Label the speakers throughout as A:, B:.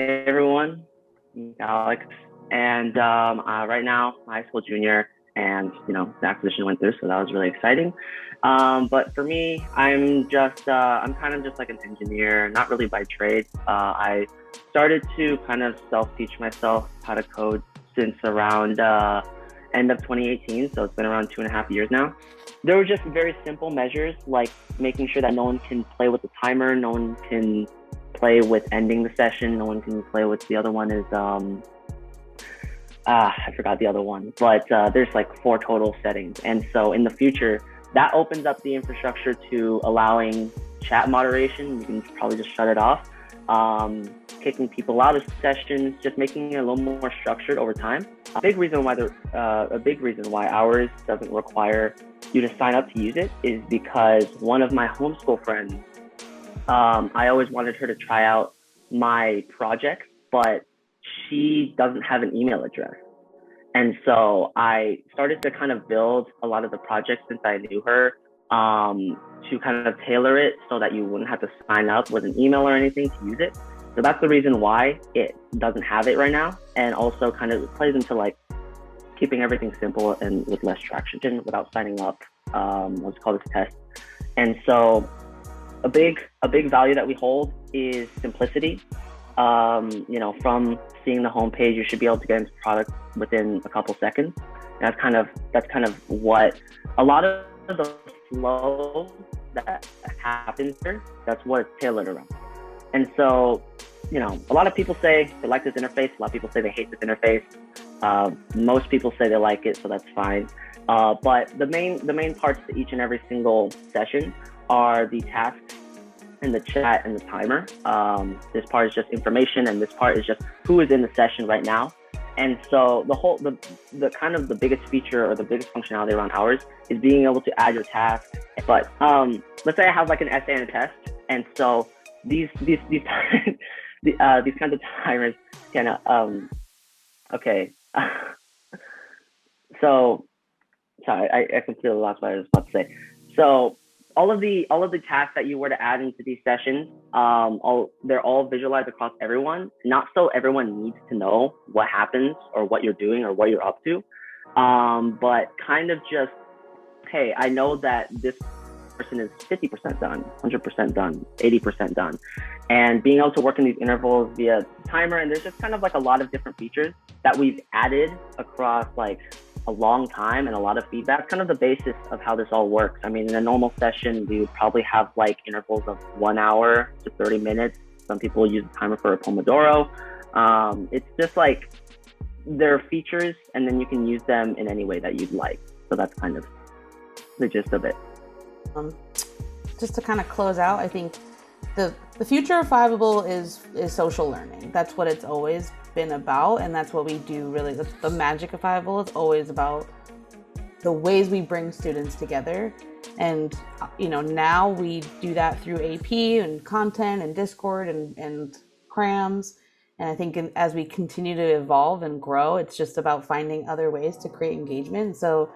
A: Hey everyone, I'm Alex, and right now, I'm a high school junior, and the acquisition went through, so that was really exciting. But for me, I'm kind of just like an engineer, not really by trade. I started to kind of self-teach myself how to code since around end of 2018, so it's been around 2.5 years now. There were just very simple measures like making sure that no one can play with the timer, no one can play with ending the session. No one can play with the other one is I forgot the other one, but there's like four total settings. And so in the future, that opens up the infrastructure to allowing chat moderation. You can probably just shut it off, kicking people out of sessions, just making it a little more structured over time. A big reason why ours doesn't require you to sign up to use it is because one of my homeschool friends, I always wanted her to try out my projects, but she doesn't have an email address. And so I started to kind of build a lot of the projects since I knew her, to kind of tailor it so that you wouldn't have to sign up with an email or anything to use it. So that's the reason why it doesn't have it right now. And also kind of plays into like keeping everything simple and with less traction without signing up, let's call this test. And so a big value that we hold is simplicity. From seeing the homepage, you should be able to get into product within a couple seconds. And that's kind of what a lot of the flow that happens here. That's what it's tailored around. And so, a lot of people say they like this interface. A lot of people say they hate this interface. Most people say they like it, so that's fine. But the main parts to each and every single session are the tasks and the chat and the timer. This part is just information, and this part is just who is in the session right now. And so the kind of the biggest feature or the biggest functionality around ours is being able to add your tasks. But let's say I have like an essay and a test, and so these these kinds of timers kind of okay. So sorry, I completely lost what I was about to say. So all of the tasks that you were to add into these sessions, they're all visualized across everyone. Not so everyone needs to know what happens or what you're doing or what you're up to, but kind of just, hey, I know that this person is 50% done, 100% done, 80% done, and being able to work in these intervals via timer. And there's just kind of like a lot of different features that we've added across like a long time and a lot of feedback, kind of the basis of how this all works. I mean, in a normal session, we would probably have like intervals of 1 hour to 30 minutes. Some people use the timer for a Pomodoro. It's just like there are features, and then you can use them in any way that you'd like. So that's kind of the gist of it.
B: Just to kind of close out, I think the future of Fiveable is social learning. That's what it's always been about, and that's what we do really. The magic of Fiveable is always about the ways we bring students together. And now we do that through AP and content and Discord and crams. And I think as we continue to evolve and grow, it's just about finding other ways to create engagement. So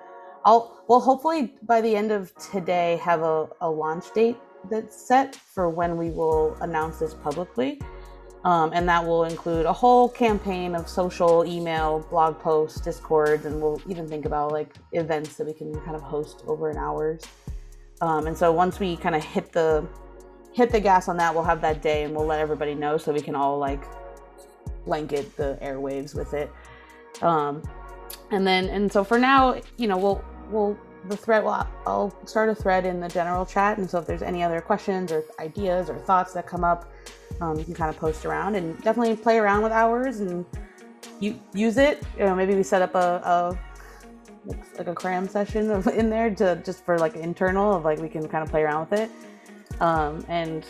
B: we'll hopefully by the end of today have a launch date that's set for when we will announce this publicly. And that will include a whole campaign of social, email, blog posts, Discords, and we'll even think about like events that we can kind of host over an hours. And so once we kind of hit the gas on that, we'll have that day and we'll let everybody know so we can all like blanket the airwaves with it. And so for now, I'll start a thread in the general chat. And so if there's any other questions or ideas or thoughts that come up, you can kind of post around and definitely play around with hours and use it. Maybe we set up a cram session in there to just for like internal of like we can kind of play around with it. And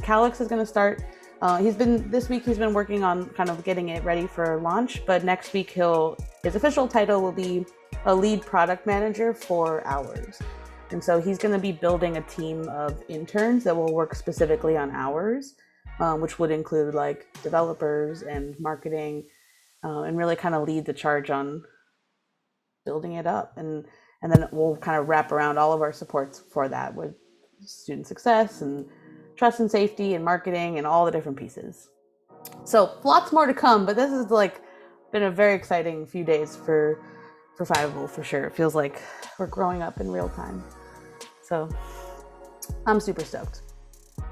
B: Calix is going to start. This week he's been working on kind of getting it ready for launch, but next week his official title will be a lead product manager for hours. And so he's going to be building a team of interns that will work specifically on hours, which would include like developers and marketing, and really kind of lead the charge on building it up. And then we'll kind of wrap around all of our supports for that with student success and trust and safety and marketing and all the different pieces. So lots more to come, but this is like been a very exciting few days for Fiveable for sure. It feels like we're growing up in real time. So I'm super stoked.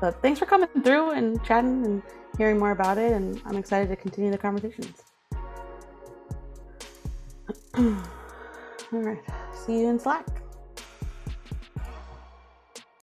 B: But thanks for coming through and chatting and hearing more about it, and I'm excited to continue the conversations. All right, see you in Slack.